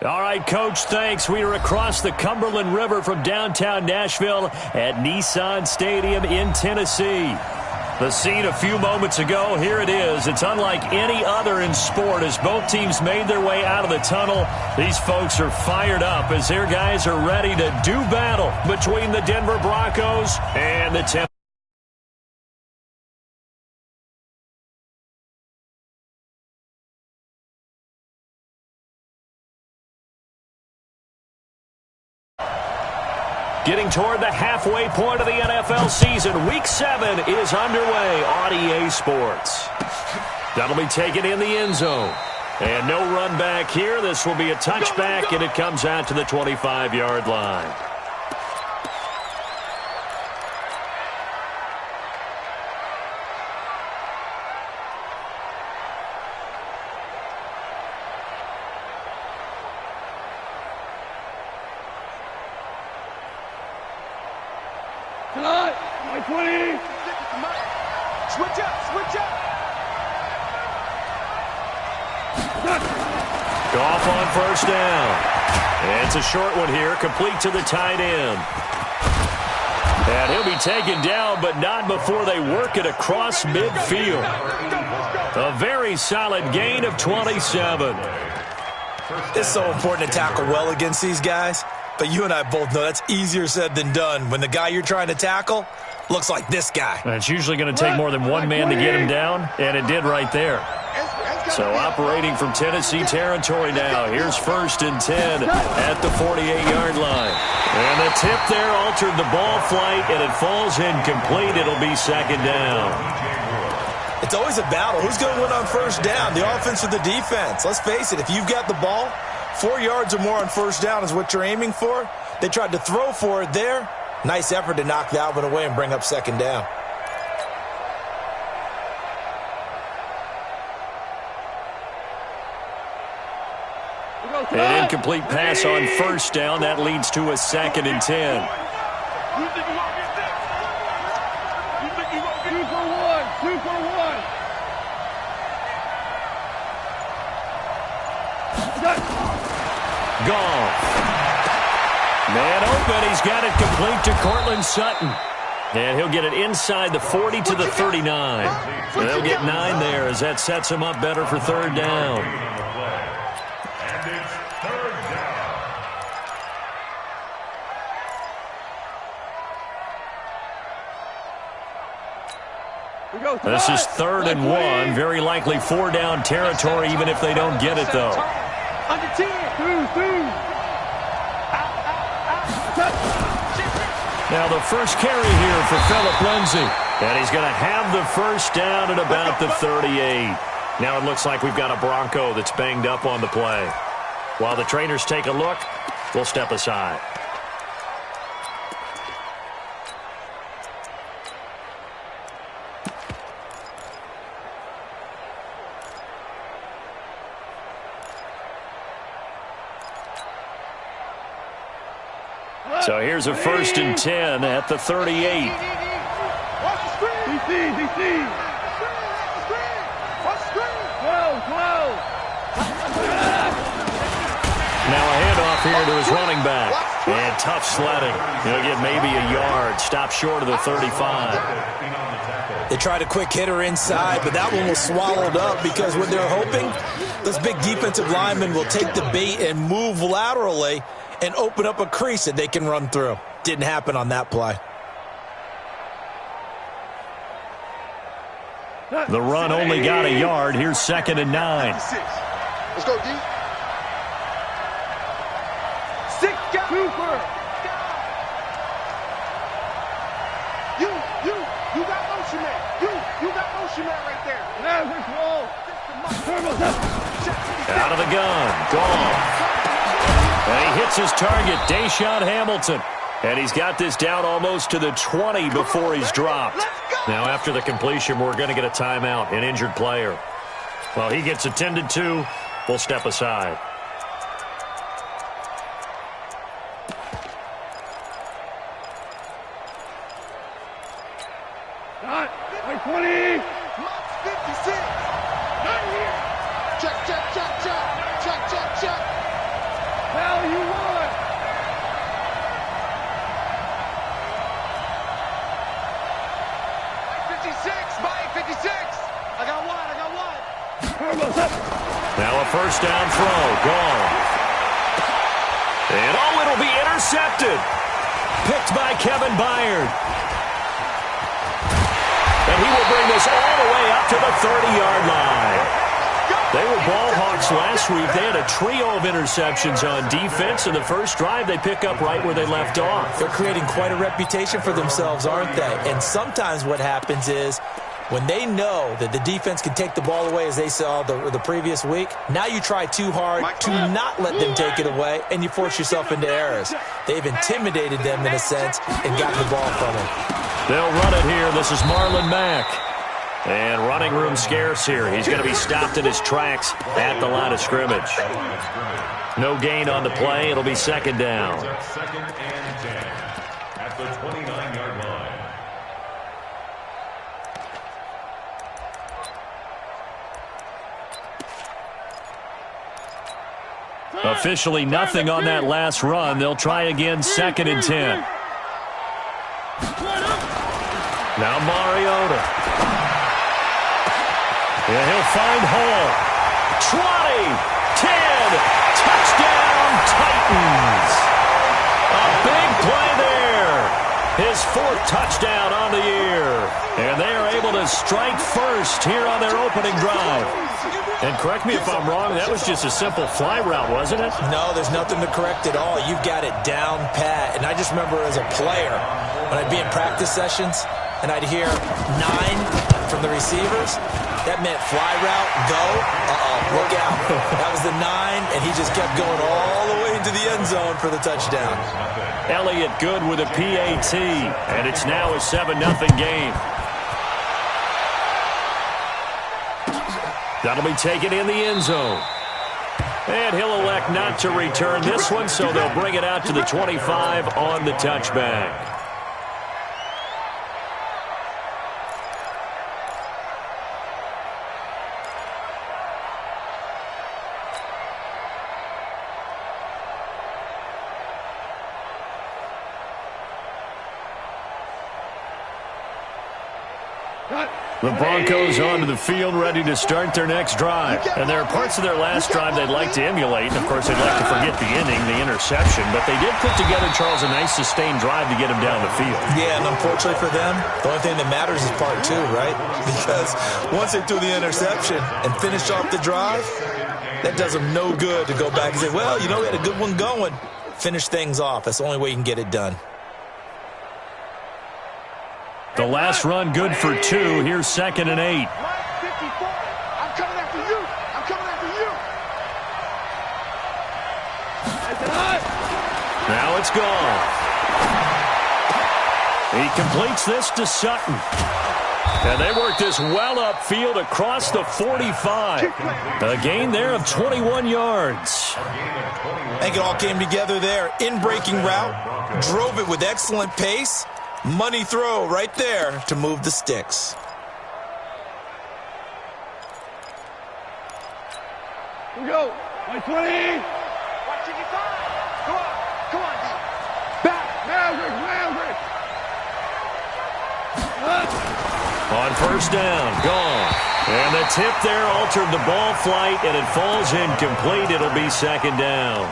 All right, Coach, thanks. We are across the Cumberland River from downtown Nashville at Nissan Stadium in Tennessee. The scene a few moments ago, here it is. It's unlike any other in sport as both teams made their way out of the tunnel. These folks are fired up as their guys are ready to do battle between the Denver Broncos and the Temple. Getting toward the halfway point of the NFL season, Week 7 is underway on EA Sports. That'll be taken in the end zone. And no run back here. This will be a touchback, and it comes out to the 25-yard line. Switch up. Goff on first down. And it's a short one here, complete to the tight end. And he'll be taken down, but not before they work it across midfield. A very solid gain of 27. It's so important to tackle well against these guys, but you and I both know that's easier said than done when the guy you're trying to tackle looks like this guy. And it's usually going to take more than one man to get him down, and it did right there. So operating from Tennessee territory now. Here's 1st and 10 at the 48-yard line. And the tip there altered the ball flight, and it falls incomplete. It'll be 2nd down. It's always a battle. Who's going to win on first down, the offense or the defense? Let's face it, if you've got the ball, 4 yards or more on first down is what you're aiming for. They tried to throw for it there. Nice effort to knock that one away and bring up 2nd down. An incomplete pass on first down. That leads to a 2nd and 10. Two for one. Goff. Man open. He's got it complete to Cortland Sutton. And he'll get it inside the 40 to the 39. And they'll get 9 there as that sets him up better for 3rd down. This is 3rd and 1. Very likely 4 down territory, even if they don't get it, though. Under 10. Now the first carry here for Phillip Lindsay. And he's going to have the first down at about the 38. Now it looks like we've got a Bronco that's banged up on the play. While the trainers take a look, we'll step aside. So here's a 1st and 10 at the 38. Now a handoff here to his running back. And tough sledding. He'll get maybe a yard. Stop short of the 35. They tried a quick hitter inside, but that one was swallowed up because what they're hoping, those big defensive linemen will take the bait and move laterally and open up a crease that they can run through. Didn't happen on that play. The run only got a yard. Here's 2nd and 9. Let's go, D. 6 got Cooper. You got motion man. You got motion man right there. Now let's roll. Out of the gun. Goff. And he hits his target, Deshaun Hamilton. And he's got this down almost to the 20 before he's dropped. Now, after the completion, we're going to get a timeout, an injured player. Well, he gets attended to. We'll step aside. Not 20. 56. Check. Now a first down throw. Gone. And it'll be intercepted. Picked by Kevin Byard. And he will bring this all the way up to the 30-yard line. They were ball hawks last week. They had a trio of interceptions on defense. In the first drive, they pick up right where they left off. They're creating quite a reputation for themselves, aren't they? And sometimes what happens is when they know that the defense can take the ball away, as they saw the previous week, now you try too hard to not let them take it away, and you force yourself into errors. They've intimidated them in a sense and gotten the ball from them. They'll run it here. This is Marlon Mack. And running room scarce here. He's going to be stopped in his tracks at the line of scrimmage. No gain on the play. It'll be second down. Second and 10 at the 29-yard line. Officially nothing on that last run. They'll try again, second and 10. Now Mariota. Yeah, he'll find Hall. 20, 10, touchdown Titans. A big play there. His fourth touchdown on the year. And they are able to strike first here on their opening drive. And correct me if I'm wrong, that was just a simple fly route, wasn't it? No, there's nothing to correct at all. You've got it down pat. And I just remember as a player, when I'd be in practice sessions, and I'd hear 9 from the receivers, that meant fly route, go, look out. That was the 9, and he just kept going all the way into the end zone for the touchdown. Elliott good with a PAT, and it's now a 7-0 game. That'll be taken in the end zone. And he'll elect not to return this one, so they'll bring it out to the 25 on the touchback. The Broncos onto the field, ready to start their next drive. And there are parts of their last drive they'd like to emulate. And, of course, they'd like to forget the inning, the interception. But they did put together, Charles, a nice sustained drive to get him down the field. Yeah, and unfortunately for them, the only thing that matters is part 2, right? Because once they threw the interception and finished off the drive, that does them no good to go back and say, well, you know, we had a good one going. Finish things off. That's the only way you can get it done. The last run good for 2. Here's second and 8. 54. I'm coming after you. I'm coming after you. Now it's gone. He completes this to Sutton. And they work this well upfield across the 45. A gain there of 21 yards. I think it all came together there. In-breaking route. Drove it with excellent pace. Money throw right there to move the sticks. Here we go. 20. Watch it, you find. Come on, D. Back. Maverick. On first down, gone. And the tip there altered the ball flight, and it falls incomplete. It'll be second down.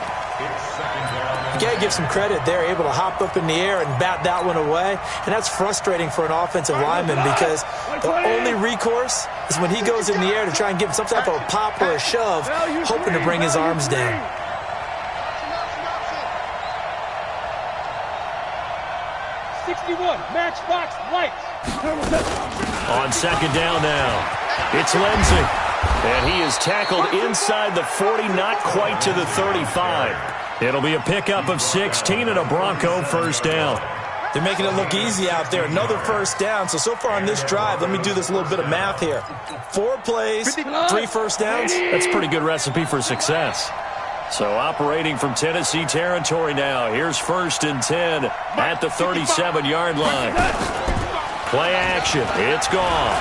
You got to give some credit. They're able to hop up in the air and bat that one away. And that's frustrating for an offensive lineman because the only recourse is when he goes in the air to try and give some type of a pop or a shove, hoping to bring his arms down. Matchbox lights. On second down now, it's Lindsey. And he is tackled inside the 40, not quite to the 35. It'll be a pickup of 16 and a Bronco first down. They're making it look easy out there. Another first down. So far on this drive, let me do this little bit of math here. 4 plays, 3 first downs. That's a pretty good recipe for success. So operating from Tennessee territory now. Here's first and 10 at the 37-yard line. Play action. It's gone.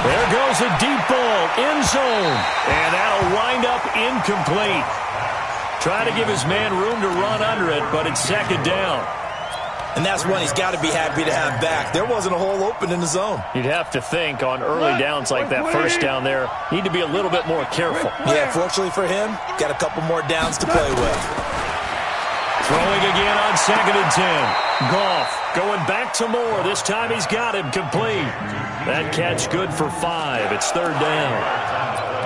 There goes a deep ball. End zone. And that'll wind up incomplete. Trying to give his man room to run under it, but it's second down. And that's one he's got to be happy to have back. There wasn't a hole open in the zone. You'd have to think on early downs like that first down there, need to be a little bit more careful. Yeah, fortunately for him, got a couple more downs to play with. Throwing again on 2nd and 10. Goff going back to Moore. This time he's got him complete. That catch good for 5. It's 3rd down.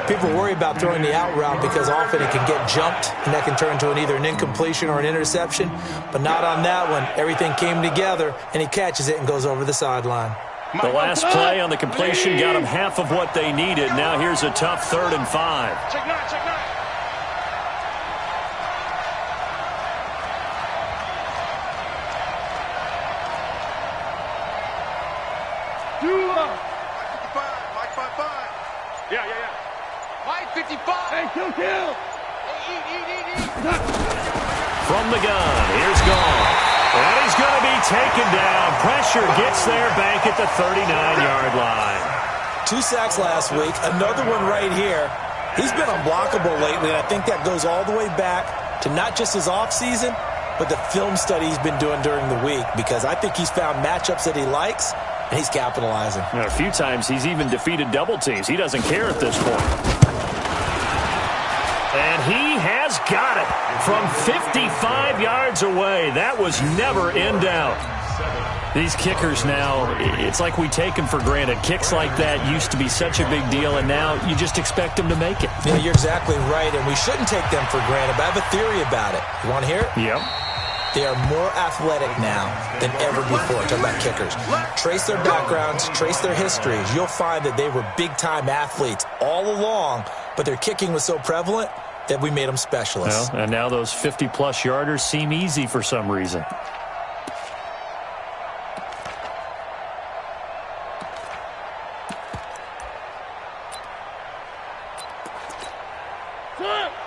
People worry about throwing the out route because often it can get jumped, and that can turn into either an incompletion or an interception. But not on that one. Everything came together, and he catches it and goes over the sideline. The last play on the completion got them half of what they needed. Now here's a tough 3rd and 5. Check 9, check 9. Yeah. Mike 55. Hey, kill. Eat. From the gun, here's Goff. And he's going to be taken down. Pressure gets there back at the 39-yard line. 2 sacks last week, another one right here. He's been unblockable lately, and I think that goes all the way back to not just his offseason, but the film study he's been doing during the week, because I think he's found matchups that he likes, and he's capitalizing. A few times he's even defeated double teams. He doesn't care at this point. And he has got it from 55 yards away. That was never in doubt. These kickers now, it's like we take them for granted. Kicks like that used to be such a big deal, and now you just expect them to make it. Yeah, you're exactly right, and we shouldn't take them for granted, but I have a theory about it. You want to hear it? Yep. They are more athletic now than ever before. Talking about kickers. Trace their backgrounds, trace their histories. You'll find that they were big-time athletes all along, but their kicking was so prevalent that we made them specialists. Well, and now those 50-plus yarders seem easy for some reason.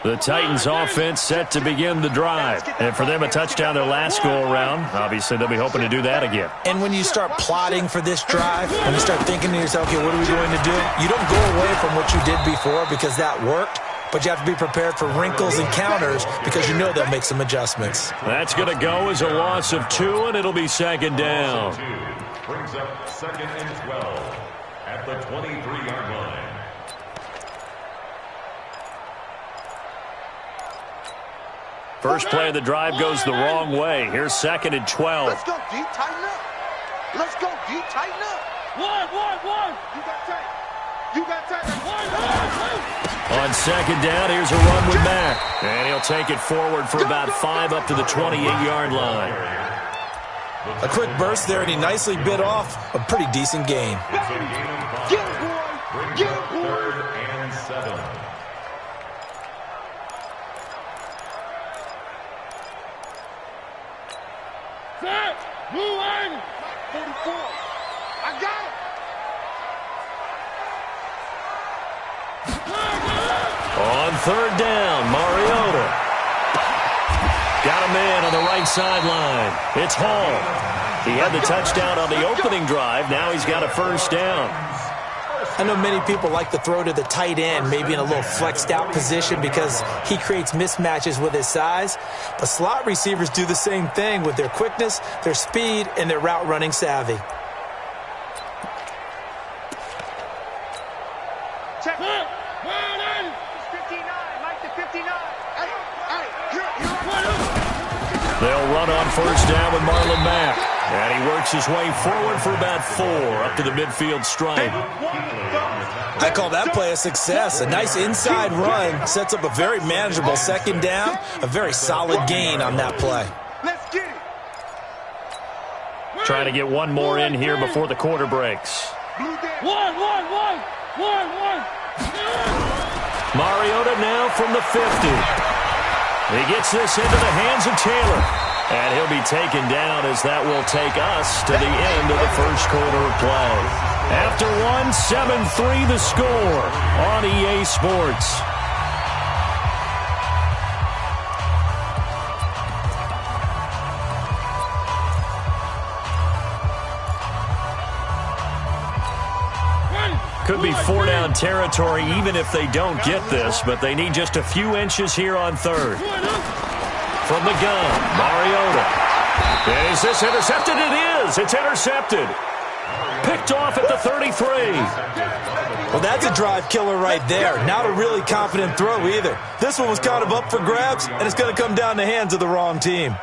The Titans offense set to begin the drive. And for them, a touchdown their last go-around. Obviously, they'll be hoping to do that again. And when you start plotting for this drive, when you start thinking to yourself, okay, what are we going to do? You don't go away from what you did before because that worked, but you have to be prepared for wrinkles and counters because you know they'll make some adjustments. That's going to go as a loss of 2, and it'll be 2nd down. Brings up 2nd and 12 at the 23-yard line. First play of the drive goes the wrong way. Here's 2nd and 12. Let's go deep, tighten up. Let's go deep, tighten up. One. You got tight. On 2nd down, here's a run with Mack. And he'll take it forward for about 5 up to the 28-yard line. A quick burst there, and he nicely bit off a pretty decent gain. Get him, boy. Get him, boy. 3rd and 7. Set. Move 44. I got it. On 3rd down, Mariota. Got a man on the right sideline. It's Hall. He had the touchdown on the opening drive. Now he's got a 1st down. I know many people like to throw to the tight end, maybe in a little flexed out position because he creates mismatches with his size. But slot receivers do the same thing with their quickness, their speed, and their route running savvy. Check. 59. Mike to 59. They'll run on 1st down with Marlon Mack. And he works his way forward for about 4 up to the midfield stripe. I call that play a success. A nice inside run sets up a very manageable 2nd down. A very solid gain on that play. Let's get it. Trying to get one more in here before the quarter breaks. One. Mariota now from the 50. He gets this into the hands of Taylor. And he'll be taken down as that will take us to the end of the first quarter of play. After 7-3 the score on EA Sports. Could be 4-down territory even if they don't get this, but they need just a few inches here on 3rd. From the gun, Mariota. And is this intercepted? It is. It's intercepted. Picked off at the 33. Well, that's a drive killer right there. Not a really confident throw either. This one was kind of up for grabs, and it's going to come down the hands of the wrong team.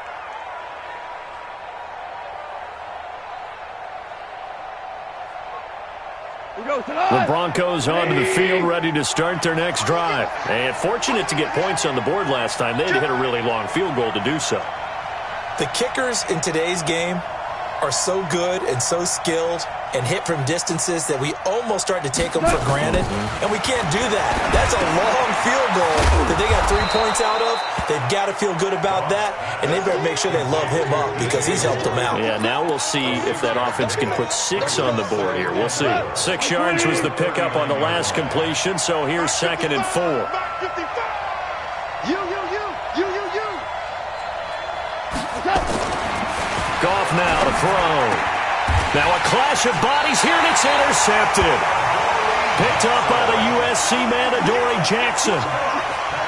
The Broncos onto the field, ready to start their next drive. And fortunate to get points on the board last time. They had to hit a really long field goal to do so. The kickers in today's game are so good and so skilled and hit from distances that we almost start to take them for granted, and we can't do that. That's a long field goal that they got 3 points out of. They've got to feel good about that, and they better make sure they love him up because he's helped them out. Yeah, now we'll see if that offense can put 6 on the board here. We'll see. 6 yards was the pickup on the last completion, so here's 2nd and 4. Goff now to throw. Now a clash of bodies here, and it's intercepted. Picked up by the USC man, Adoree Jackson.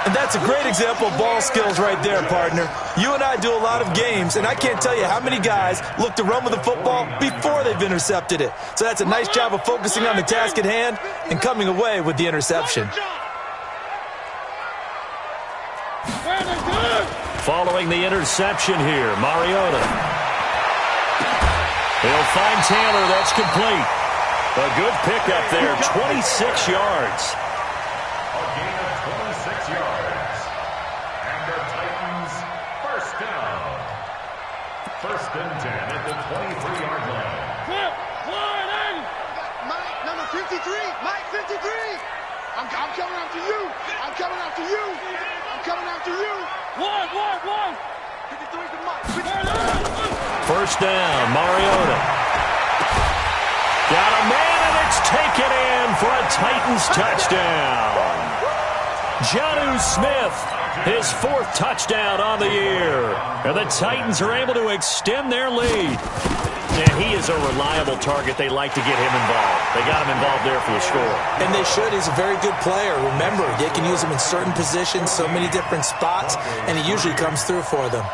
And that's a great example of ball skills right there, partner. You and I do a lot of games, and I can't tell you how many guys look to run with the football before they've intercepted it. So that's a nice job of focusing on the task at hand and coming away with the interception. Following the interception here, Mariota. He'll find Taylor. That's complete. A good pickup there, 26 yards. A gain of 26 yards. And the Titans first down. 1st and 10 at the 23-yard line. Mike, number 53. Mike, 53. I'm coming after you. I'm coming after you. I'm coming after you. One. 53 to Mike. 1st down, Mariota. Got a man, and it's taken in for a Titans touchdown. Jonnu Smith, his 4th touchdown on the year. And the Titans are able to extend their lead. And he is a reliable target. They like to get him involved. They got him involved there for the score. And they should. He's a very good player. Remember, they can use him in certain positions, so many different spots, and he usually comes through for them.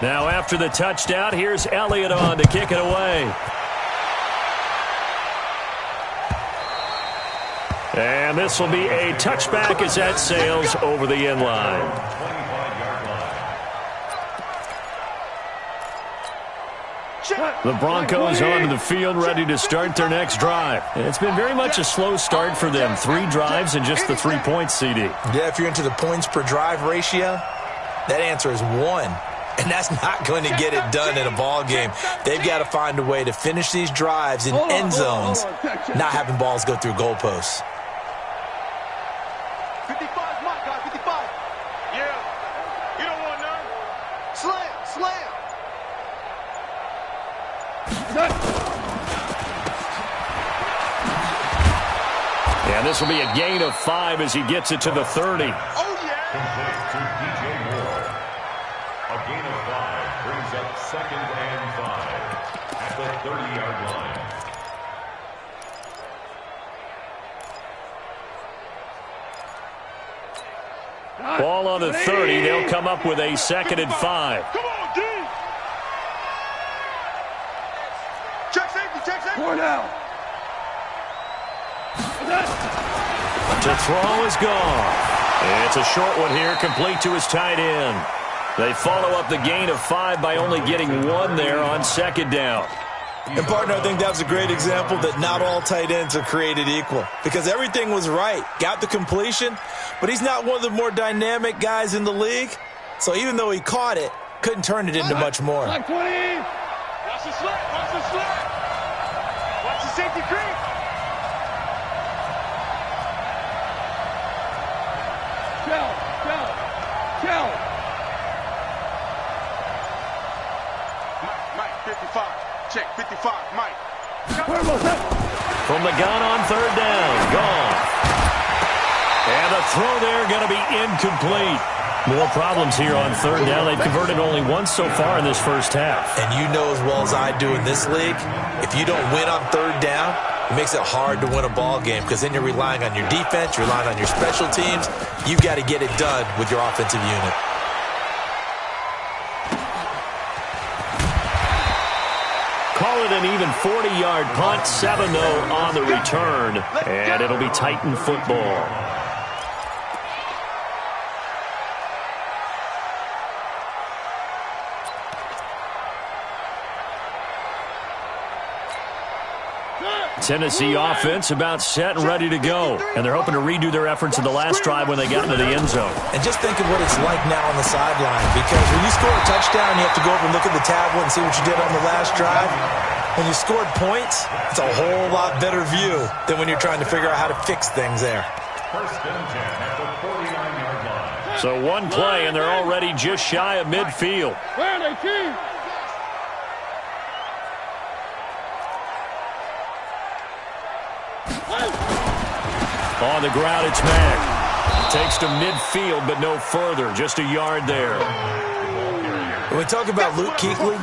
Now after the touchdown, here's Elliott on to kick it away. And this will be a touchback as that sails over the end line. The Broncos onto the field, ready to start their next drive. And it's been very much a slow start for them. 3 drives and just the 3 points, CD. Yeah, if you're into the points per drive ratio, that answer is 1. And that's not going to get it done in a ball game. They've got to find a way to finish these drives in end zones, not having balls go through goalposts. 55, Mike, guy, 55. Yeah, you don't want none. Slam. And this will be a gain of 5 as he gets it to the 30. Oh, yeah. Complete to DJ Moore. A gain of 5 brings up 2nd and 5 at the 30-yard line. Ball on the 30. They'll come up with a 2nd and 5. Come on, D. Check safety. 4 down. To throw is gone. It's a short one here, complete to his tight end. They follow up the gain of 5 by only getting 1 there on 2nd down. And, partner, I think that was a great example that not all tight ends are created equal because everything was right. Got the completion, but he's not one of the more dynamic guys in the league. So even though he caught it, couldn't turn it into much more. Like 20. Watch the slip. Watch the safety creep. Kill. Mike, 55. Check, 55, Mike. From the gun on 3rd down, gone. And the throw there going to be incomplete. More problems here on 3rd down. They've converted only once so far in this first half. And you know as well as I do in this league, if you don't win on 3rd down, it makes it hard to win a ball game because then you're relying on your defense, you're relying on your special teams. You've got to get it done with your offensive unit. it an even 40-yard punt, 7 though on the return, and it'll be Titan football. Tennessee offense about set and ready to go. And they're hoping to redo their efforts in the last drive when they got into the end zone. And just think of what it's like now on the sideline. Because when you score a touchdown, you have to go over and look at the tablet and see what you did on the last drive. When you scored points, it's a whole lot better view than when you're trying to figure out how to fix things there. First and 10 at the 49-yard line. So one play, and they're already just shy of midfield. Where are they, team? On the ground, it's Mack. Takes to midfield, but no further. Just a yard there. When we talk about Luke Kuechly,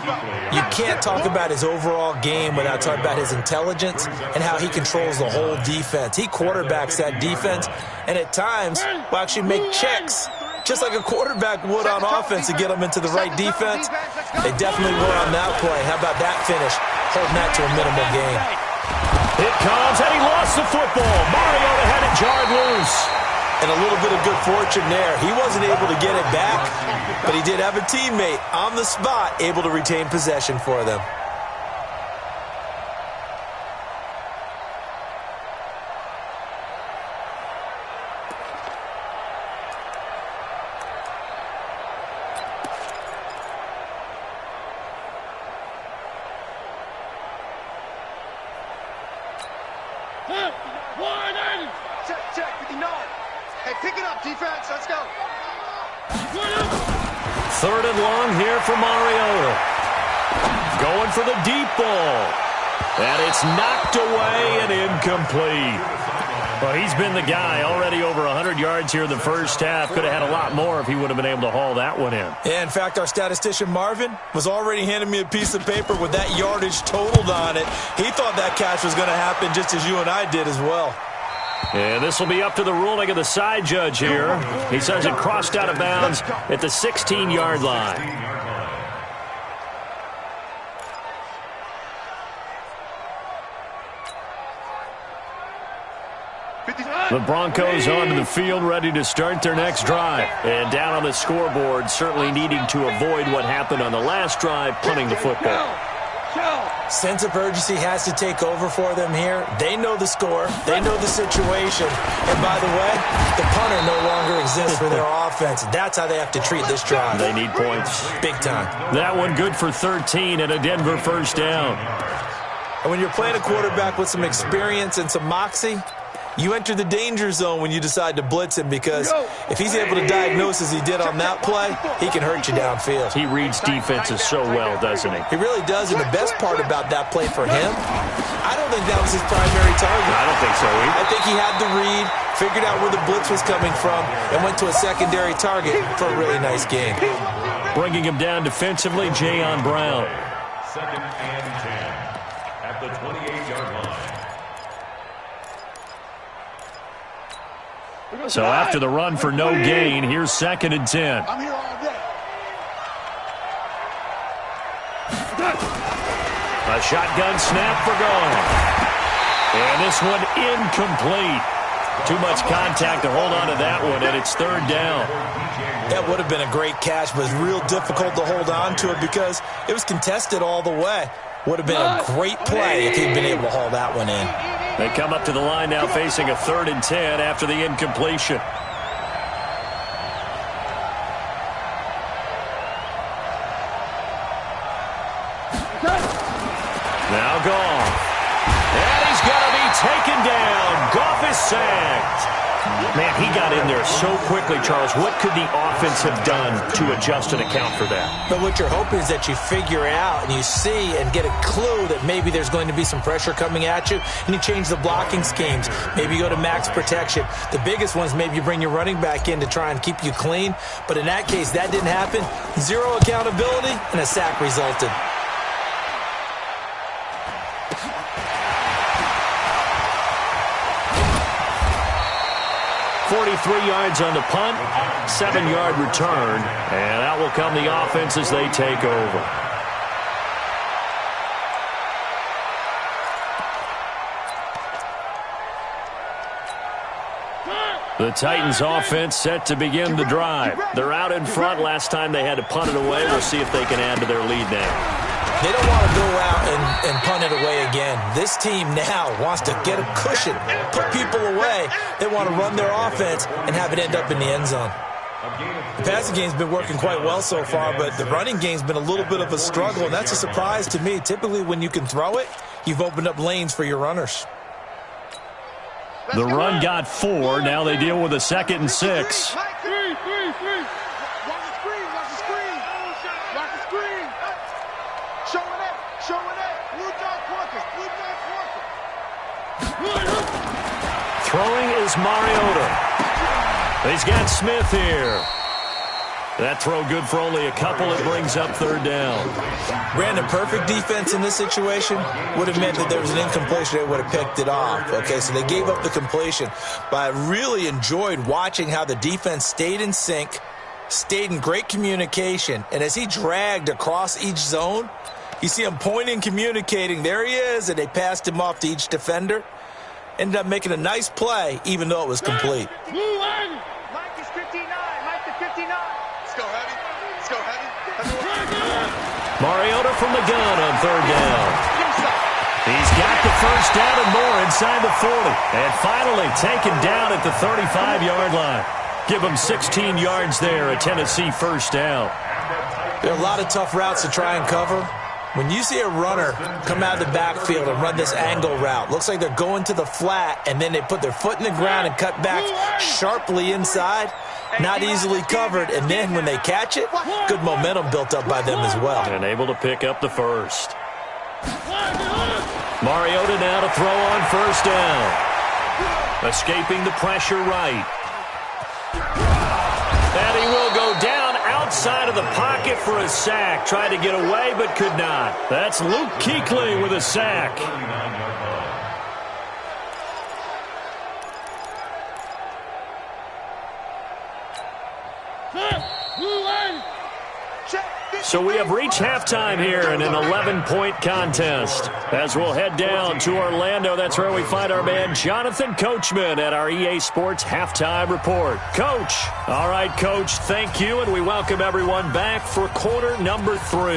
you can't talk about his overall game without talking about his intelligence and how he controls the whole defense. He quarterbacks that defense, and at times will actually make checks, just like a quarterback would on offense to get them into the right defense. They definitely were on that play. How about that finish? Holding that to a minimal gain. It comes, and he lost the football. Mariota had it jarred loose. And a little bit of good fortune there. He wasn't able to get it back, but he did have a teammate on the spot able to retain possession for them. Check, 59. Hey, pick it up, defense. Let's go. Third and long here for Mariota. Going for the deep ball. And it's knocked away and incomplete. Well, he's been the guy. Already over 100 yards here in the first half. Could have had a lot more if he would have been able to haul that one in. Yeah, in fact, our statistician Marvin was already handing me a piece of paper with that yardage totaled on it. He thought that catch was going to happen just as you and I did as well. And this will be up to the ruling of the side judge here. He says it crossed out of bounds at the 16-yard line. The Broncos onto the field, ready to start their next drive. And down on the scoreboard, certainly needing to avoid what happened on the last drive, punting the football. Sense of urgency has to take over for them here. They know the score. They know the situation. And by the way, the punter no longer exists for their offense. That's how they have to treat this drive. They need points. Big time. That one good for 13 and a Denver first down. And when you're playing a quarterback with some experience and some moxie, you enter the danger zone when you decide to blitz him, because if he's able to diagnose as he did on that play, he can hurt you downfield. He reads defenses so well, doesn't he? He really does, and the best part about that play for him, I don't think that was his primary target. I don't think so either. I think he had the read, figured out where the blitz was coming from, and went to a secondary target for a really nice game. Bringing him down defensively, Jayon Brown. Second and 10 at the 28-yard line. So after the run for no gain, here's second and 10. I'm here all day. A shotgun snap for going. And this one incomplete. Too much contact to hold on to that one, and it's third down. That would have been a great catch, but it's real difficult to hold on to it because it was contested all the way. Would have been a great play if he'd been able to haul that one in. They come up to the line now facing a 3rd and 10 after the incompletion. Now Goff. And he's going to be taken down. Goff is sacked. Man, he got in there so quickly, Charles. What could the offense have done to adjust and account for that? But what you're hoping is that you figure out and you see and get a clue that maybe there's going to be some pressure coming at you, and you change the blocking schemes. Maybe you go to max protection. The biggest one is maybe you bring your running back in to try and keep you clean. But in that case, that didn't happen. Zero accountability, and a sack resulted. 43 yards on the punt, 7-yard return, and out will come the offense as they take over. The Titans offense set to begin the drive. They're out in front. Last time they had to punt it away. We'll see if they can add to their lead now. They don't want to go out and punt it away again. This team now wants to get a cushion, put people away. They want to run their offense and have it end up in the end zone. The passing game's been working quite well so far, but the running game's been a little bit of a struggle, and that's a surprise to me. Typically, when you can throw it, you've opened up lanes for your runners. The run got 4. Now they deal with a 2nd and 6. Watch the screen. Showing it. Blue dot Quarkus. Throwing is Mariota. He's got Smith here. That throw good for only a couple. It brings up 3rd down. Brandon, perfect defense in this situation would have meant that there was an incompletion. They would have picked it off. Okay, so they gave up the completion. But I really enjoyed watching how the defense stayed in sync, stayed in great communication. And as he dragged across each zone, you see him pointing, communicating. There he is, and they passed him off to each defender. Ended up making a nice play, even though it was complete. Mike is 59. Let's go heavy. Mariota from the gun on 3rd down. He's got the 1st down and more inside the 40. And finally taken down at the 35-yard line. Give him 16 yards there, a Tennessee 1st down. There are a lot of tough routes to try and cover. When you see a runner come out of the backfield and run this angle route, looks like they're going to the flat, and then they put their foot in the ground and cut back sharply inside, not easily covered, and then when they catch it, good momentum built up by them as well. And able to pick up the 1st. Mariota now to throw on 1st down. Escaping the pressure right. And he will go down outside of the pocket for a sack. Tried to get away, but could not. That's Luke Kuechly with a sack. So we have reached halftime here in an 11-point contest. As we'll head down to Orlando, that's where we find our man Jonathan Coachman at our EA Sports Halftime Report. Coach. All right, Coach, thank you, and we welcome everyone back for quarter number 3.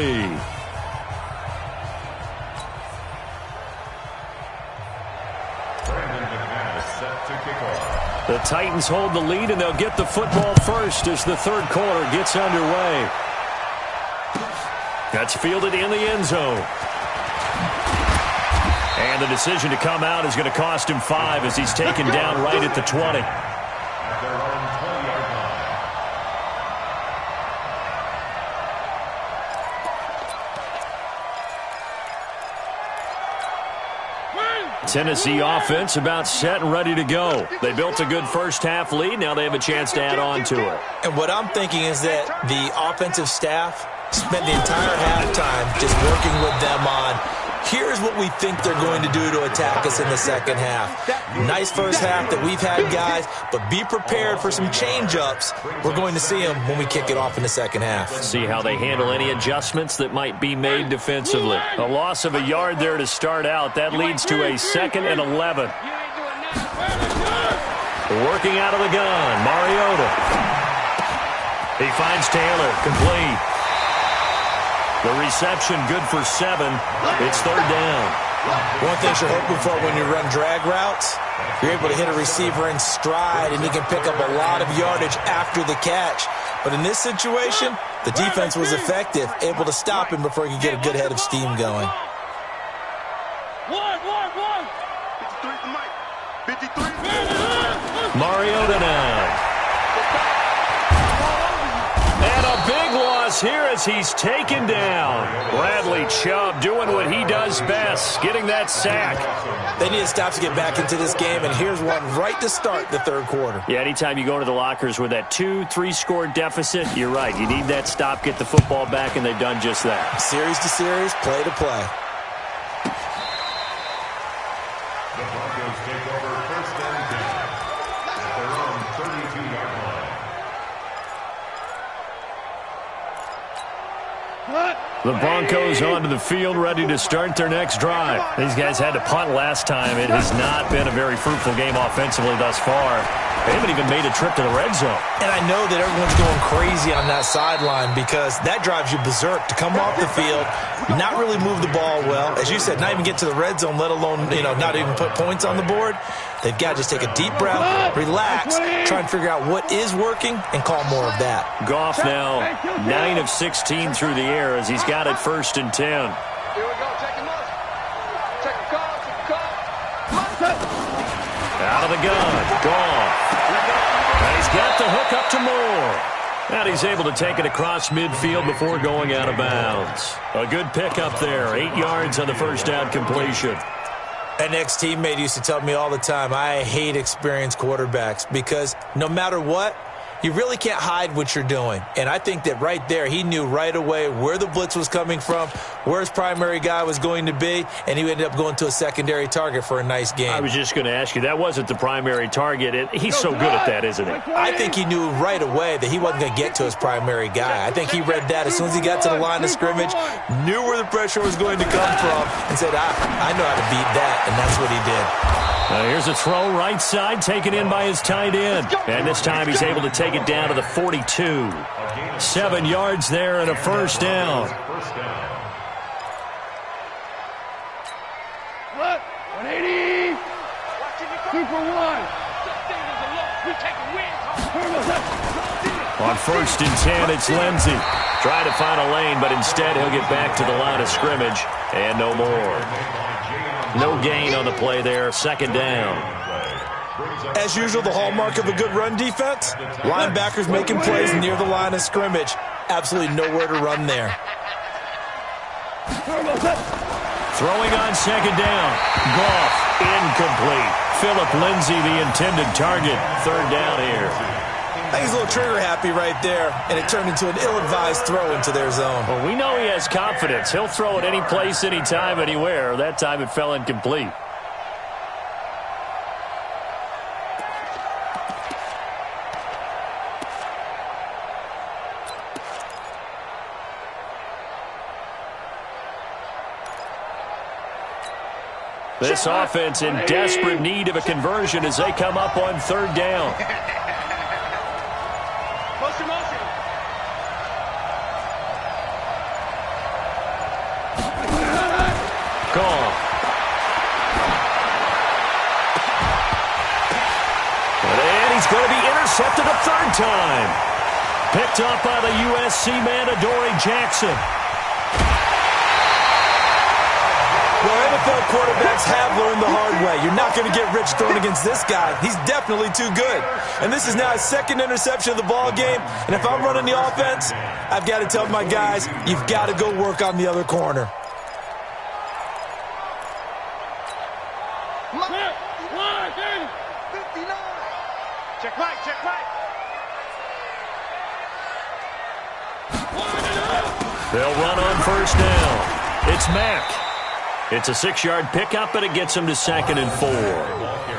The Titans hold the lead, and they'll get the football first as the 3rd quarter gets underway. That's fielded in the end zone. And the decision to come out is going to cost him 5 as he's taken down right at the 20. Tennessee offense about set and ready to go. They built a good first-half lead. Now they have a chance to add on to it. And what I'm thinking is that the offensive staff spent the entire halftime just working with them on, here's what we think they're going to do to attack us in the second half. Nice first half that we've had, guys, but be prepared for some change-ups. We're going to see them when we kick it off in the second half. See how they handle any adjustments that might be made defensively. A loss of a yard there to start out. That leads to a 2nd and 11. Working out of the gun, Mariota. He finds Taylor, complete. The reception good for 7. It's 3rd down. One thing you're hoping for when you run drag routes, you're able to hit a receiver in stride, and he can pick up a lot of yardage after the catch. But in this situation, the defense was effective, able to stop him before he could get a good head of steam going. 53. Mariota now. And a big loss here as he's taken down. Bradley Chubb doing what he does best, getting that sack. They need to stop to get back into this game, and here's one right to start the 3rd quarter. Yeah, anytime you go to the lockers with that 2-3 score deficit, you're right. You need that stop, get the football back, and they've done just that. Series to series, play to play. The Broncos take over 1st and 10 at their own 32-yard line. What? The Broncos onto the field, ready to start their next drive. These guys had to punt last time. It has not been a very fruitful game offensively thus far. They haven't even made a trip to the red zone. And I know that everyone's going crazy on that sideline because that drives you berserk to come off the field, not really move the ball well. As you said, not even get to the red zone, let alone, not even put points on the board. They've got to just take a deep breath, relax, try and figure out what is working, and call more of that. Goff now 9 of 16 through the air as he's got it 1st and 10. Here we go. Check him out. Check the call. Check the call. Out of the gun. Goff. And he's got the hook up to Moore. And he's able to take it across midfield before going out of bounds. A good pickup there. 8 yards on the first down completion. An ex-teammate used to tell me all the time, I hate experienced quarterbacks because no matter what, you really can't hide what you're doing. And I think that right there, he knew right away where the blitz was coming from, where his primary guy was going to be, and he ended up going to a secondary target for a nice game. I was just going to ask you, that wasn't the primary target. He's so good at that, isn't he? I think he knew right away that he wasn't going to get to his primary guy. I think he read that as soon as he got to the line of scrimmage, knew where the pressure was going to come from, and said, I know how to beat that, and that's what he did. Here's a throw right side, taken in by his tight end. And this time he's able to take it down to the 42. 7 yards there and a first down. What? 180. 2 for 1. On 1st and 10, it's Lindsey. Trying to find a lane, but instead he'll get back to the line of scrimmage. And no more. No gain on the play there. 2nd down. As usual, the hallmark of a good run defense, linebackers making plays near the line of scrimmage. Absolutely nowhere to run there. Throwing on 2nd down. Goff, incomplete. Philip Lindsay, the intended target. 3rd down here. I think he's a little trigger happy right there, and it turned into an ill-advised throw into their zone. Well, we know he has confidence. He'll throw it any place, anytime, anywhere. That time it fell incomplete. This offense in desperate need of a conversion as they come up on 3rd down. Goff. And he's going to be intercepted a 3rd time. Picked up by the USC man, Adoree Jackson. Well, NFL quarterbacks have learned the hard way. You're not going to get rich throwing against this guy. He's definitely too good. And this is now his 2nd interception of the ball game. And if I'm running the offense, I've got to tell my guys, you've got to go work on the other corner. Check Mike, check Mike. They'll run on 1st down. It's Mack. It's a 6-yard pickup, and it gets him to 2nd and 4.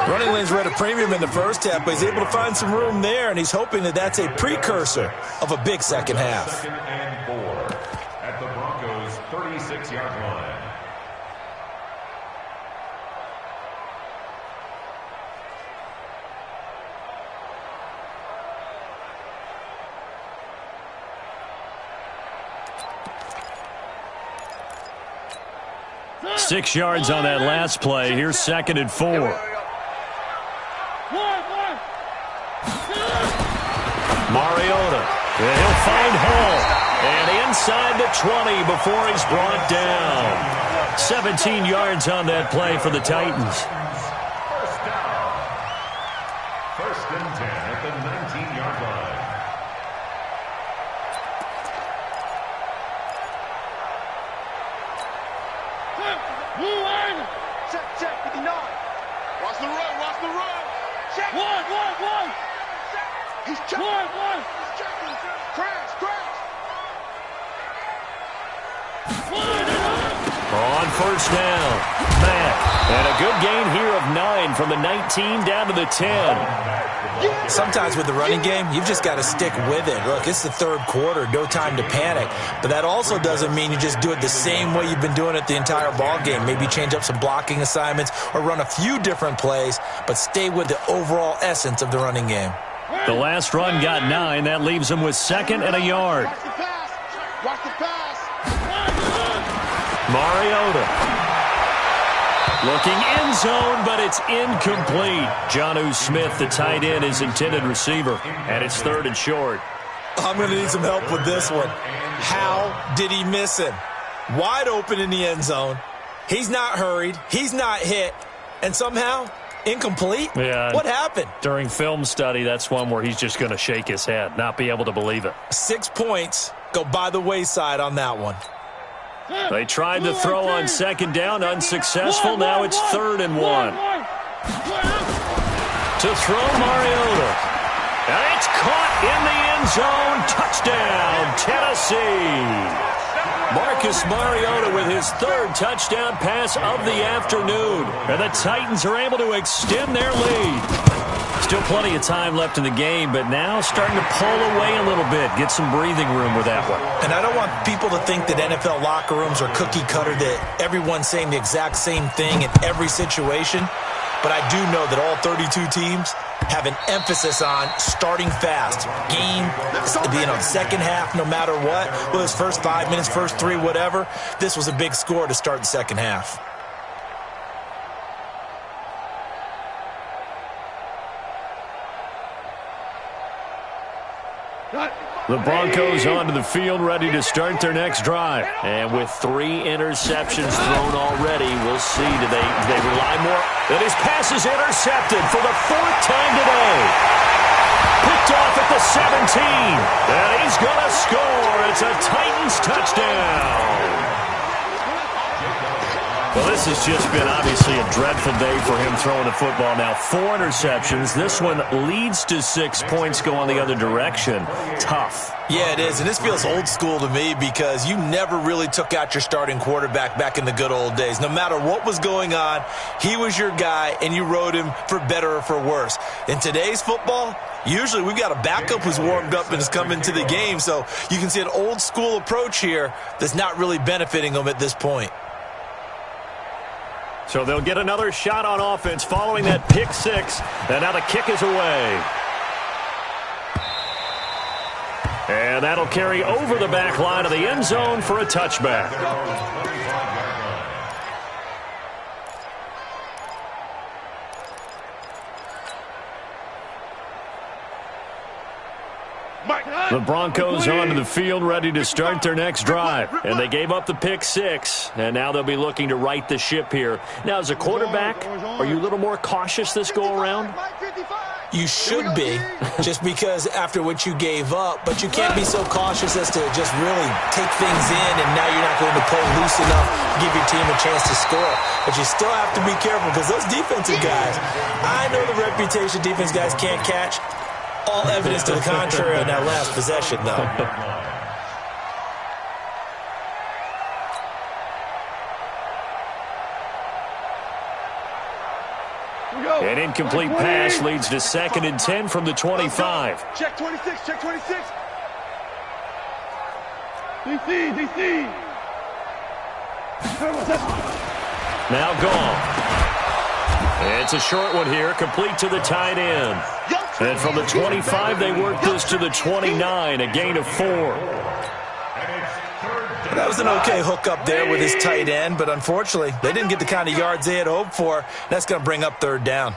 Running lanes were at a premium in the first half, but he's able to find some room there, and he's hoping that that's a precursor of a big second half. 2nd and 4 at the Broncos' 36-yard line. Six yards on that last play. Here's 2nd and 4. Mariota. And he'll find Hall. And inside the 20 before he's brought down. 17 yards on that play for the Titans. First down. 1st and 10 at the 19-yard line. Check, 59. Watch the run, watch the run. Check. One. He's checking. One. He's checking. Crash. On 1st down, Mack. And a good gain here of of 9 from the 19 down to the 10. Sometimes with the running game, you've just got to stick with it. Look, it's the third quarter, no time to panic. But that also doesn't mean you just do it the same way you've been doing it the entire ball game. Maybe change up some blocking assignments or run a few different plays, but stay with the overall essence of the running game. The last run got 9. That leaves him with 2nd and a yard. Watch the pass. Watch the pass. Mariota. Looking end zone, but it's incomplete. Jonnu Smith, the tight end, is intended receiver, and it's 3rd and short. I'm going to need some help with this one. How did he miss him? Wide open in the end zone. He's not hurried. He's not hit. And somehow, incomplete? Yeah. What happened? During film study, that's one where he's just going to shake his head, not be able to believe it. 6 points go by the wayside on that one. They tried to throw on 2nd down, unsuccessful. Now it's 3rd and 1. To throw Mariota. And it's caught in the end zone. Touchdown, Tennessee. Marcus Mariota with his 3rd touchdown pass of the afternoon. And the Titans are able to extend their lead. Still plenty of time left in the game, but now starting to pull away a little bit. Get some breathing room with that one. And I don't want people to think that NFL locker rooms are cookie cutter, that everyone's saying the exact same thing in every situation. But I do know that all 32 teams have an emphasis on starting fast. Game, second half, no matter what. Whether it's first 5 minutes, first 3, whatever. This was a big score to start the second half. The Broncos onto the field, ready to start their next drive. And with 3 interceptions thrown already, we'll see. Do they rely more? And his pass is intercepted for the 4th time today. Picked off at the 17. And he's going to score. It's a Titans touchdown. Well, this has just been obviously a dreadful day for him throwing the football. Now 4 interceptions. This one leads to 6 points going the other direction. Tough. Yeah, it is. And this feels old school to me because you never really took out your starting quarterback back in the good old days. No matter what was going on, he was your guy, and you rode him for better or for worse. In today's football, usually we've got a backup who's warmed up and has come into the game. So you can see an old school approach here that's not really benefiting them at this point. So they'll get another shot on offense following that pick 6. And now the kick is away. And that'll carry over the back line of the end zone for a touchback. The Broncos onto the field, ready to start their next drive. And they gave up the pick 6, and now they'll be looking to right the ship here. Now, as a quarterback, are you a little more cautious this go-around? You should be, just because after what you gave up, but you can't be so cautious as to just really take things in, and now you're not going to play loose enough to give your team a chance to score. But you still have to be careful because those defensive guys, I know the reputation defense guys can't catch. All evidence to the contrary on that last possession, though. An incomplete pass leads to 2nd and 10 from the 25. Check 26, check 26. DC. Now gone. It's a short one here, complete to the tight end. And from the 25, they work this to the 29, a gain of 4. That was an okay hook up there with his tight end, but unfortunately, they didn't get the kind of yards they had hoped for. That's going to bring up 3rd down.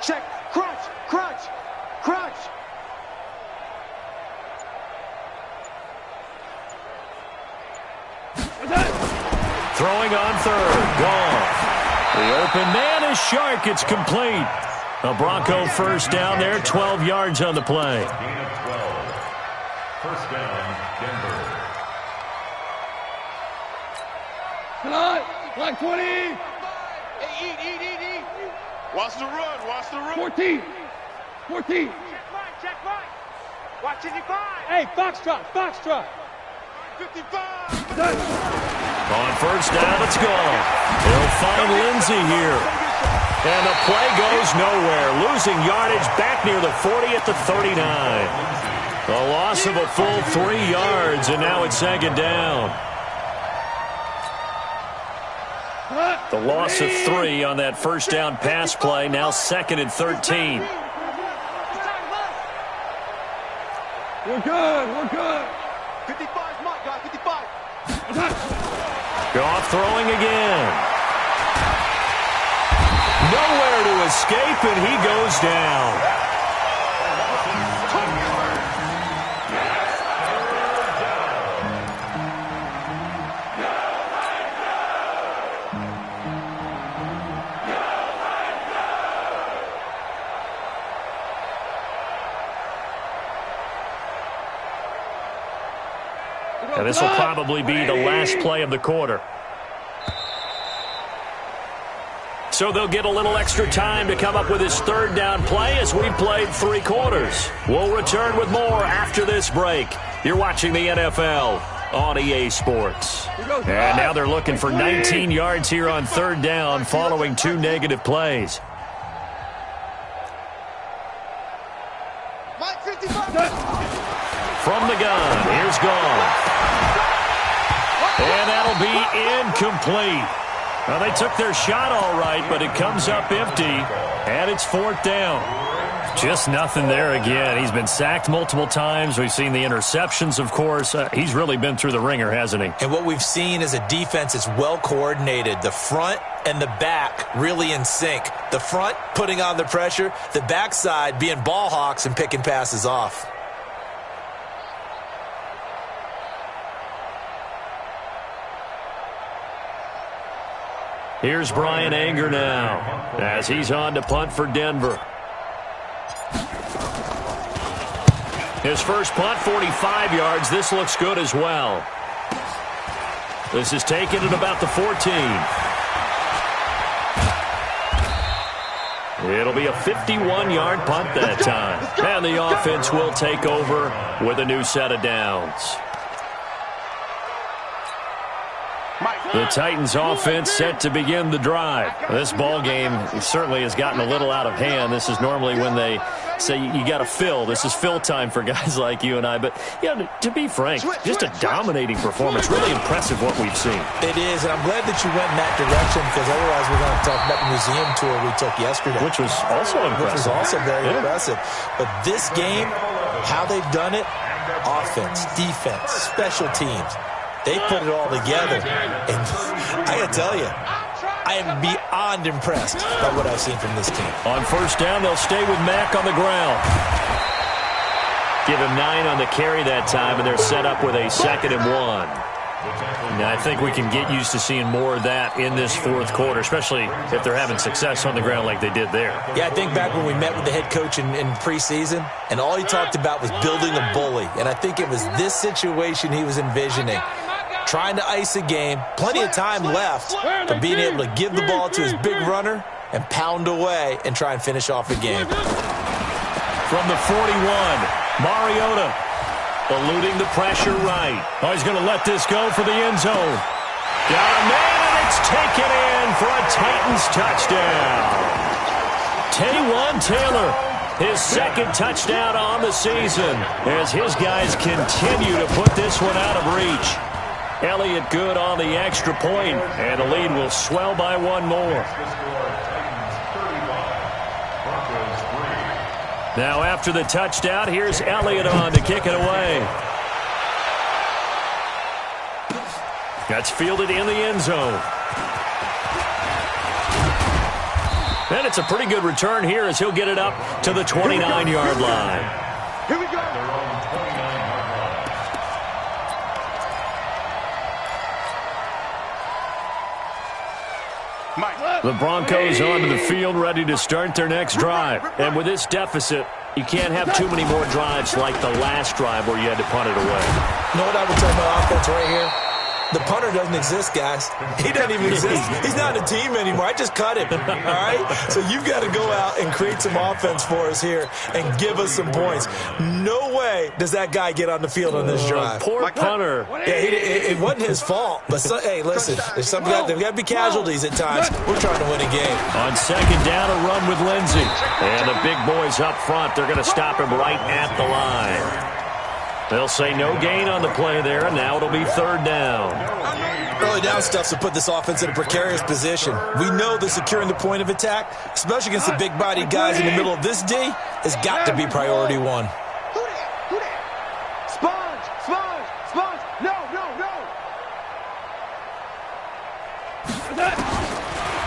Check, crunch. Throwing on 3rd, gone. The open man is Shark. It's complete. A Bronco first down there, 12 yards on the play. Gain of 12. First down, Denver. Like 20. Hey, eat. Watch the run. 14. Check right. Watch it, 5. Hey, Foxtrot. On first down, it's gone. They'll find Lindsey here. And the play goes nowhere. Losing yardage back near the 40 at the 39. A loss of a full 3 yards, and now it's second down. The loss of 3 on that first down pass play. Now second and 13. We're good. We're good. 55's Mike, guy. 55. Goff throwing again. Nowhere to escape, and he goes down. And this will probably be the last play of the quarter. So they'll get a little extra time to come up with his third down play as we've played 3 quarters. We'll return with more after this break. You're watching the NFL on EA Sports. And now they're looking for 19 yards here on third down following 2 negative plays. From the gun, here's Goff. And that'll be incomplete. Well, they took their shot all right, but it comes up empty, and it's 4th down. Just nothing there again. He's been sacked multiple times. We've seen the interceptions, of course. He's really been through the ringer, hasn't he? And what we've seen is a defense that's well coordinated. The front and the back really in sync. The front putting on the pressure, the backside being ball hawks and picking passes off. Here's Brian Anger now as he's on to punt for Denver. His first punt, 45 yards. This looks good as well. This is taken at about the 14. It'll be a 51-yard punt that time. And the offense will take over with a new set of downs. The Titans offense set to begin the drive. This ball game certainly has gotten a little out of hand. This is normally when they say you got to fill. This is fill time for guys like you and I. But, you know, to be frank, just a dominating performance. Really impressive what we've seen. It is, and I'm glad that you went in that direction because otherwise we're going to talk about the museum tour we took yesterday. Which was also impressive. Which was also very impressive. But this game, how they've done it, offense, defense, special teams, they put it all together. And I got to tell you, I am beyond impressed by what I've seen from this team. On first down, they'll stay with Mack on the ground. Give him 9 on the carry that time, and they're set up with a 2nd and 1. Now, I think we can get used to seeing more of that in this 4th quarter, especially if they're having success on the ground like they did there. Yeah, I think back when we met with the head coach in preseason, and all he talked about was building a bully. And I think it was this situation he was envisioning. Trying to ice a game, plenty of time left, but being able to give the ball to his big runner and pound away and try and finish off the game. From the 41, Mariota eluding the pressure right. Oh, he's going to let this go for the end zone. Got a man, and it's taken in for a Titans touchdown. Taywan Taylor, his 2nd touchdown on the season as his guys continue to put this one out of reach. Elliott good on the extra point, and the lead will swell by 1 more. Now after the touchdown, here's Elliott on to kick it away. That's fielded in the end zone. And it's a pretty good return here as he'll get it up to the 29-yard line. Here we go. The Broncos onto the field ready to start their next drive. And with this deficit, you can't have too many more drives like the last drive where you had to punt it away. You know what I would tell my offense right here? The punter doesn't exist, guys. He doesn't even exist. He's not a team anymore. I just cut him, all right? So you've got to go out and create some offense for us here and give us some points. No way does that guy get on the field on this drive. Poor punter. Yeah, it wasn't his fault. But, hey, listen, there's got to be casualties at times. We're trying to win a game. On second down, a run with Lindsey. And the big boys up front, they're going to stop him right at the line. They'll say no gain on the play there, and now it'll be third down. Early down stuff to put this offense in a precarious position. We know that securing the point of attack, especially against the big-bodied guys in the middle of this D, has got to be priority one. Who that? Sponge. No.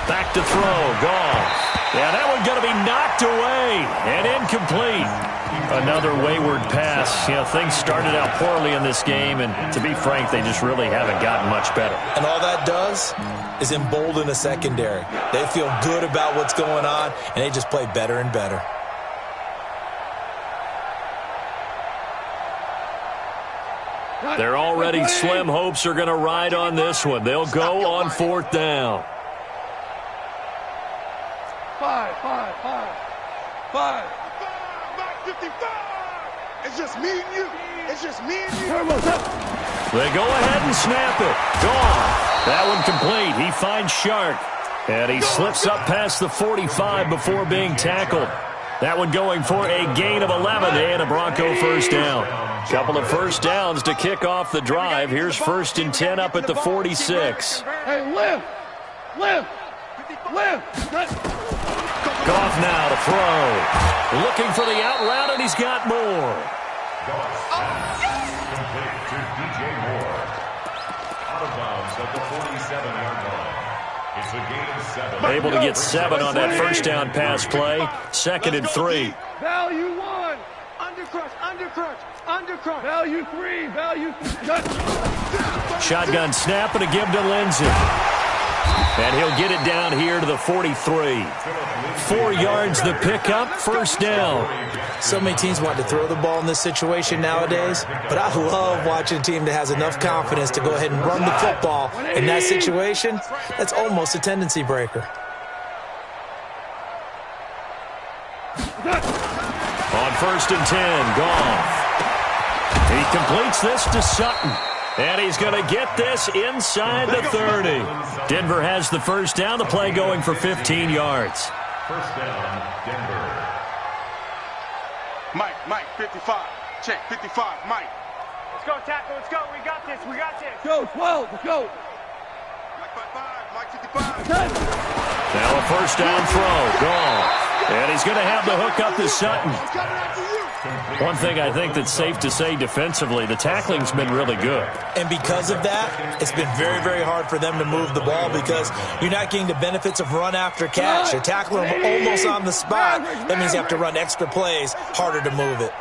Back to throw. Goff. Yeah, that one's going to be knocked away and incomplete. Another wayward pass. You know, things started out poorly in this game, and to be frank, they just really haven't gotten much better. And all that does is embolden a secondary. They feel good about what's going on, and they just play better and better. Their already slim hopes are going to ride on this one. They'll go on fourth down. Five. Mike 55. It's just me and you. They go ahead and snap it. Gone. That one complete. He finds Shark. And he slips up past the 45 before being tackled. That one going for a gain of 11 and a Bronco first down. Couple of first downs to kick off the drive. Here's 1st and 10 up at the 46. Hey, lift. Goff now to throw. Looking for the out route, and he's got more. Complete to DJ Moore. Out of bounds at the 47-yard line. It's a gain of 7. Able to get 7 on that first down pass play. 2nd and 3. Value 1. Undercrush. Value 3. Shotgun snap and a give to Lindsey. And he'll get it down here to the 43. 4 yards the pickup, first down. So many teams want to throw the ball in this situation nowadays, but I love watching a team that has enough confidence to go ahead and run the football in that situation. That's almost a tendency breaker. On 1st and 10, Goff. He completes this to Sutton. And he's going to get this inside the 30. Denver has the first down. The play going for 15 yards. First down, Denver. Mike, 55. Check, 55, Mike. Let's go, tackle. Let's go. We got this. Go, 12. Let's go. Mike 55. Now a first down throw. Goff. And he's going to have the hook up to Sutton. One thing I think that's safe to say defensively, the tackling's been really good. And because of that, it's been very, very hard for them to move the ball because you're not getting the benefits of run after catch. You're tackling them almost on the spot. That means you have to run extra plays, harder to move it.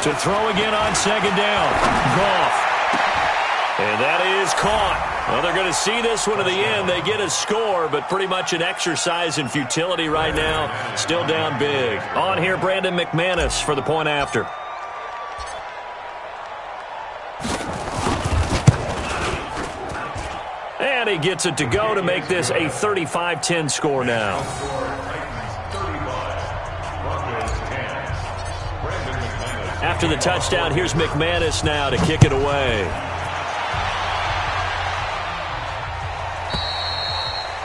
To throw again on second down. Goff. And that is caught. Well, they're going to see this one to the end. They get a score, but pretty much an exercise in futility right now. Still down big. On here, Brandon McManus for the point after. And he gets it to go to make this a 35-10 score now. After the touchdown, here's McManus now to kick it away.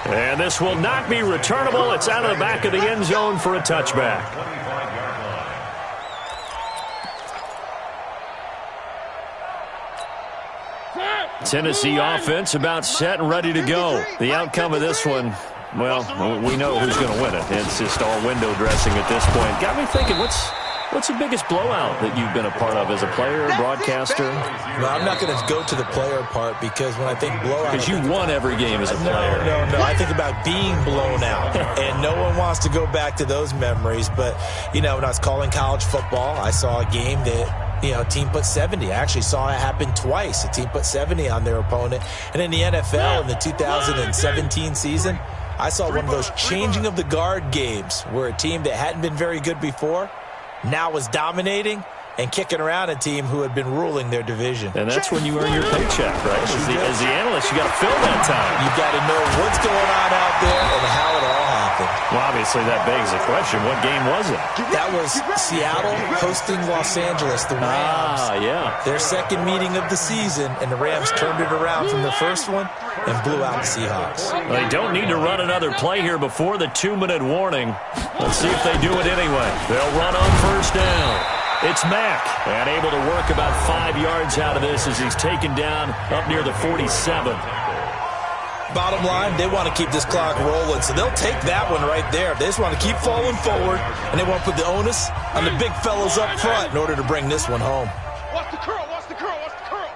And this will not be returnable. It's out of the back of the end zone for a touchback. Tennessee offense about set and ready to go. The outcome of this one, well, we know who's going to win it. It's just all window dressing at this point. Got me thinking, what's the biggest blowout that you've been a part of as a player, broadcaster? No, I'm not going to go to the player part because when I think blowout... Because you won every game as a player. No. I think about being blown out. And no one wants to go back to those memories. But, when I was calling college football, I saw a game that... a team put 70. I actually saw it happen twice. A team put 70 on their opponent. And in the NFL, in the 2017 season, I saw one of those changing of the guard games where a team that hadn't been very good before now was dominating, and kicking around a team who had been ruling their division. And that's when you earn your paycheck, right? As the analyst, you got to fill that time. You've got to know what's going on out there and how it all happened. Well, obviously, that begs the question, what game was it? That was Seattle hosting Los Angeles, the Rams. Yeah. Their second meeting of the season, and the Rams turned it around from the first one and blew out the Seahawks. They don't need to run another play here before the 2-minute warning. Let's see if they do it anyway. They'll run on first down. It's Mack, and able to work about 5 yards out of this as he's taken down up near the 47. Bottom line, they want to keep this clock rolling, so they'll take that one right there. They just want to keep falling forward, and they want to put the onus on the big fellas up front in order to bring this one home. Watch the curl, watch the curl, watch the curl.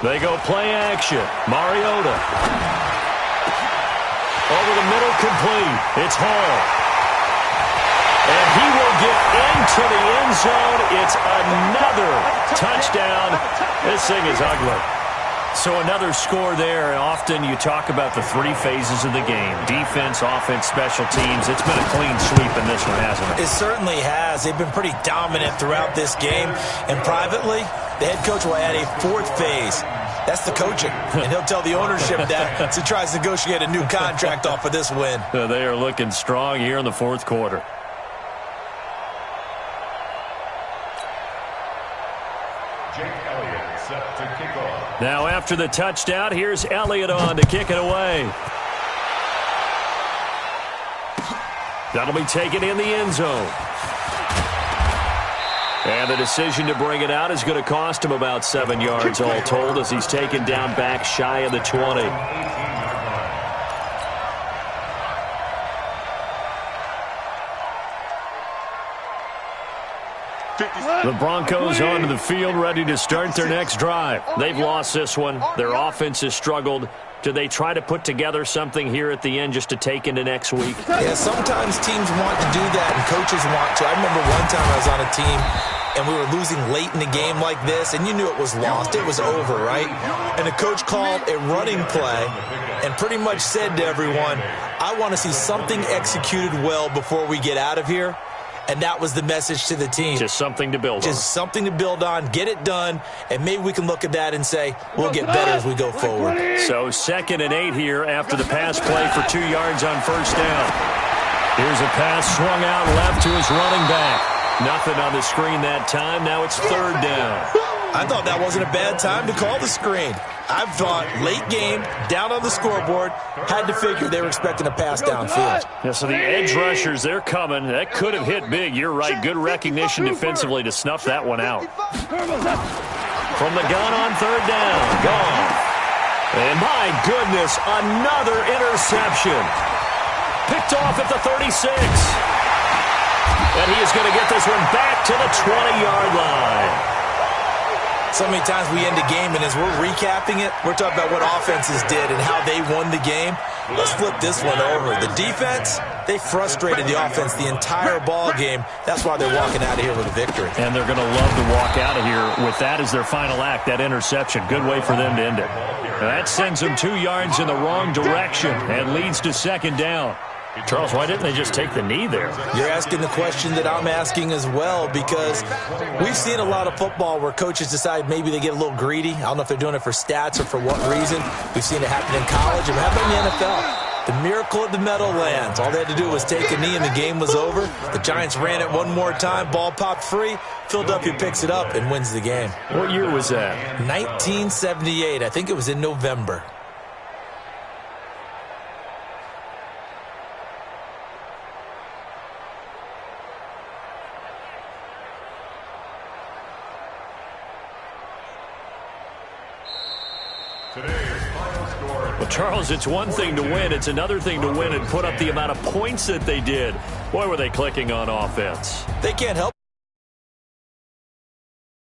They go play action. Mariota. Over the middle, complete. It's Hall. And he will get into the end zone. It's another touchdown. This thing is ugly. So another score there. Often you talk about the 3 phases of the game. Defense, offense, special teams. It's been a clean sweep in this one, hasn't it? It certainly has. They've been pretty dominant throughout this game. And privately, the head coach will add a 4th phase. That's the coaching. And he'll tell the ownership that as he tries to negotiate a new contract off of this win. They are looking strong here in the 4th quarter. Now after the touchdown, here's Elliott on to kick it away. That'll be taken in the end zone. And the decision to bring it out is going to cost him about 7 yards all told as he's taken down back shy of the 20. The Broncos onto the field, ready to start their next drive. They've lost this one. Their offense has struggled. Do they try to put together something here at the end just to take into next week? Yeah, sometimes teams want to do that and coaches want to. I remember one time I was on a team and we were losing late in the game like this, and you knew it was lost. It was over, right? And the coach called a running play and pretty much said to everyone, I want to see something executed well before we get out of here. And that was the message to the team. Just something to build on. Just something to build on, get it done, and maybe we can look at that and say, we'll get better as we go forward. So 2nd and 8 here after the pass play for 2 yards on first down. Here's a pass swung out left to his running back. Nothing on the screen that time. Now it's 3rd down. I thought that wasn't a bad time to call the screen. I thought late game, down on the scoreboard, had to figure they were expecting a pass downfield. Yeah, so the edge rushers, they're coming. That could have hit big. You're right. Good recognition defensively to snuff that one out. From the gun on 3rd down. Gone. And my goodness, another interception. Picked off at the 36. And he is going to get this one back to the 20-yard line. So many times we end a game, and as we're recapping it, we're talking about what offenses did and how they won the game. Let's flip this one over. The defense, they frustrated the offense the entire ball game. That's why they're walking out of here with a victory. And they're going to love to walk out of here with that as their final act, that interception. Good way for them to end it. Now that sends them 2 yards in the wrong direction and leads to 2nd down. Charles, why didn't they just take the knee there? You're asking the question that I'm asking as well, because we've seen a lot of football where coaches decide maybe they get a little greedy. I don't know if they're doing it for stats or for what reason. We've seen it happen in college. And how about in the NFL? The miracle of the Meadowlands. All they had to do was take a knee and the game was over. The Giants ran it one more time. Ball popped free. Philadelphia picks it up and wins the game. What year was that? 1978. I think it was in November. Well, Charles, it's one thing to win. It's another thing to win and put up the amount of points that they did. Boy, were they clicking on offense. They can't help